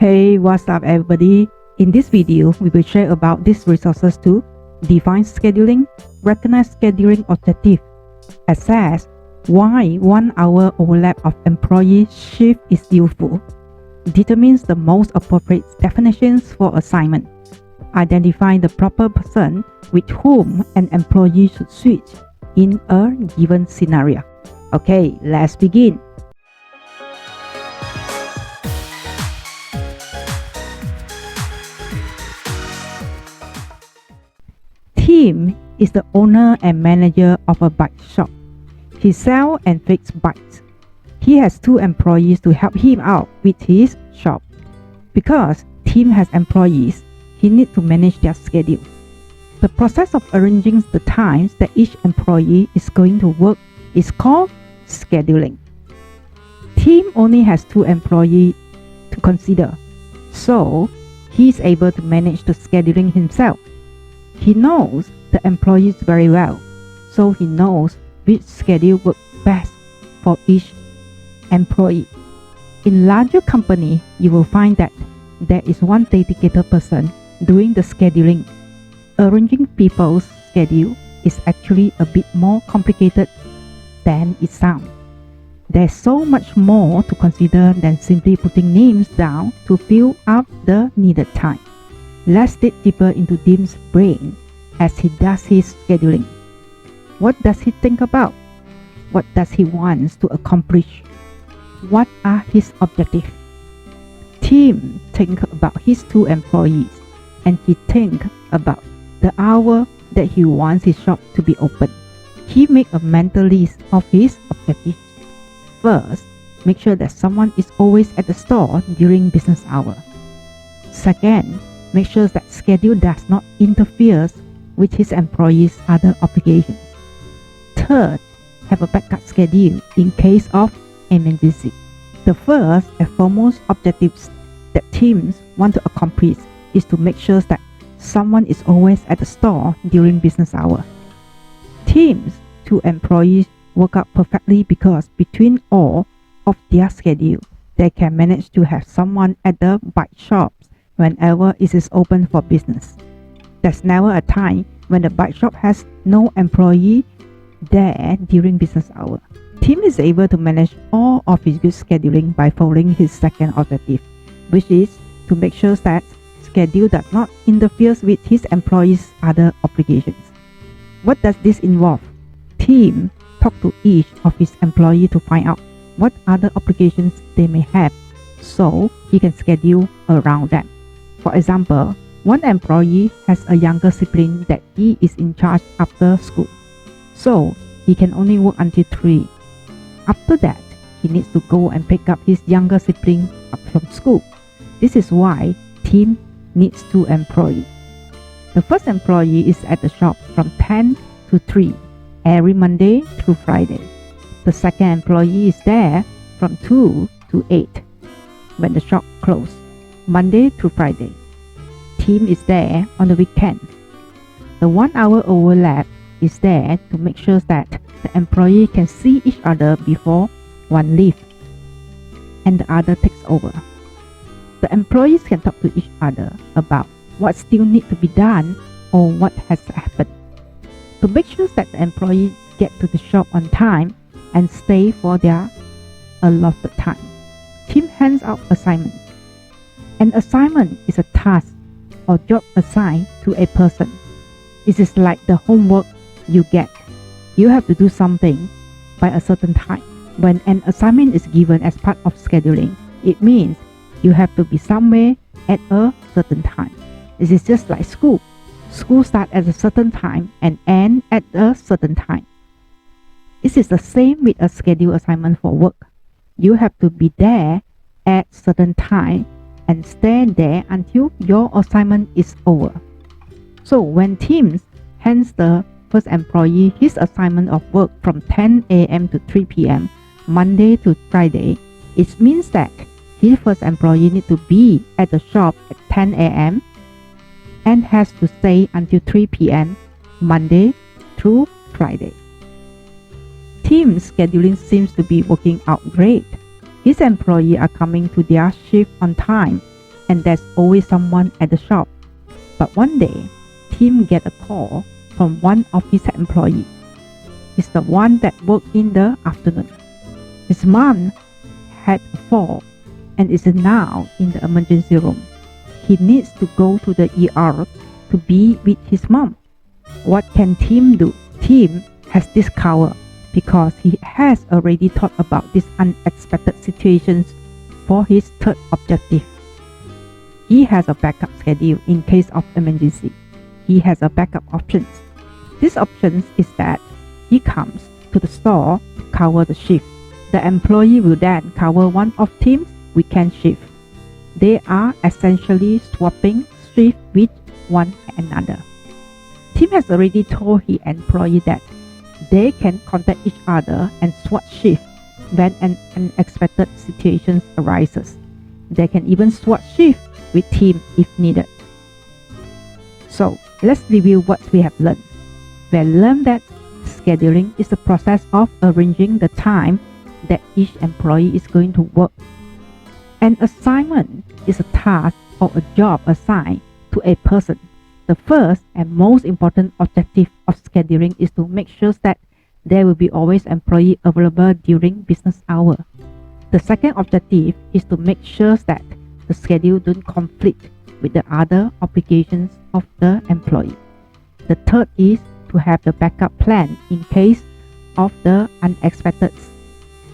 Hey, what's up everybody? In this video, we will share about these resources to define scheduling, recognize scheduling objective, assess why 1 hour overlap of employee shift is useful, determines the most appropriate definitions for assignment, identify the proper person with whom an employee should switch in a given scenario. Okay, let's begin. Tim is the owner and manager of a bike shop. He sells and fixes bikes. He has 2 employees to help him out with his shop. Because Tim has employees, he needs to manage their schedule. The process of arranging the times that each employee is going to work is called scheduling. Tim only has 2 employees to consider, so he is able to manage the scheduling himself. He knows the employees very well, so he knows which schedule works best for each employee. In larger company, you will find that there is one dedicated person doing the scheduling. Arranging people's schedule is actually a bit more complicated than it sounds. There's so much more to consider than simply putting names down to fill up the needed time. Let's dig deeper into Tim's brain as he does his scheduling. What does he think about? What does he want to accomplish? What are his objectives? Tim thinks about his 2 employees, and he thinks about the hour that he wants his shop to be open. He makes a mental list of his objectives. First, make sure that someone is always at the store during business hour. Second, make sure that schedule does not interfere with his employees' other obligations. Third, have a backup schedule in case of emergency. The first and foremost objectives that teams want to accomplish is to make sure that someone is always at the store during business hour. Teams' 2 employees work out perfectly because between all of their schedule, they can manage to have someone at the bike shops whenever it is open for business. There's never a time when the bike shop has no employee there during business hour. Tim is able to manage all of his good scheduling by following his second objective, which is to make sure that schedule does not interfere with his employees' other obligations. What does this involve? Tim talks to each of his employees to find out what other obligations they may have so he can schedule around them. For example, one employee has a younger sibling that he is in charge after school, so he can only work until 3. After that, he needs to go and pick up his younger sibling up from school. This is why Tim needs 2 employees. The first employee is at the shop from 10 to 3 every Monday through Friday. The second employee is there from 2 to 8 when the shop closes, Monday through Friday. Tim is there on the weekend. The 1 hour overlap is there to make sure that the employee can see each other before one leaves and the other takes over. The employees can talk to each other about what still needs to be done or what has happened. To make sure that the employees get to the shop on time and stay for their allotted time, Tim hands out assignments. An assignment is a task or job assigned to a person. It is like the homework you get. You have to do something by a certain time. When an assignment is given as part of scheduling, it means you have to be somewhere at a certain time. This is just like school. School starts at a certain time and ends at a certain time. This is the same with a schedule assignment for work. You have to be there at certain time and stay there until your assignment is over. So when Tim hands the first employee his assignment of work from 10 a.m. to 3 p.m. Monday to Friday, it means that his first employee needs to be at the shop at 10 a.m. and has to stay until 3 p.m. Monday through Friday. Tim's scheduling seems to be working out great. His employees are coming to their shift on time. and there's always someone at the shop. But one day, Tim get a call from one of his employees. It's the one that worked in the afternoon. His mom had a fall and is now in the emergency room. He needs to go to the ER to be with his mom. What can Tim do? Tim has discovered, because he has already thought about these unexpected situations for his third objective. He has a backup schedule in case of emergency. He has a backup options. This option is that he comes to the store to cover the shift. The employee will then cover one of Tim's weekend shift. They are essentially swapping shift with one another. Tim has already told his employee that they can contact each other and swap shift when an unexpected situation arises. They can even swap shift with Tim if needed. So let's review what we have learned. We have learned that scheduling is the process of arranging the time that each employee is going to work. An assignment is a task or a job assigned to a person. The first and most important objective of scheduling is to make sure that there will be always employee available during business hour. The second objective is to make sure that the schedule don't conflict with the other obligations of the employee. The third is to have the backup plan in case of the unexpected,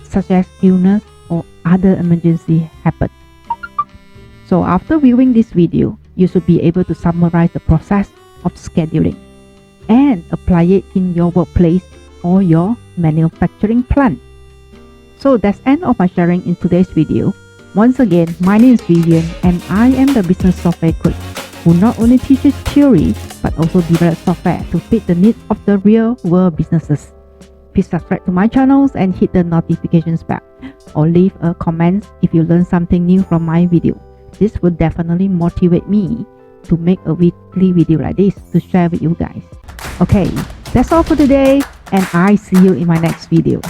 such as illness or other emergency happen. So after viewing this video, you should be able to summarize the process of scheduling and apply it in your workplace or your manufacturing plant. So that's the end of my sharing in today's video. Once again, my name is Vivienne and I am the business software coach who not only teaches theory but also develops software to fit the needs of the real world businesses. Please subscribe to my channels and hit the notifications bell, or leave a comment if you learn something new from my video. This will definitely motivate me to make a weekly video like this to share with you guys. Okay, that's all for today, and I see you in my next video.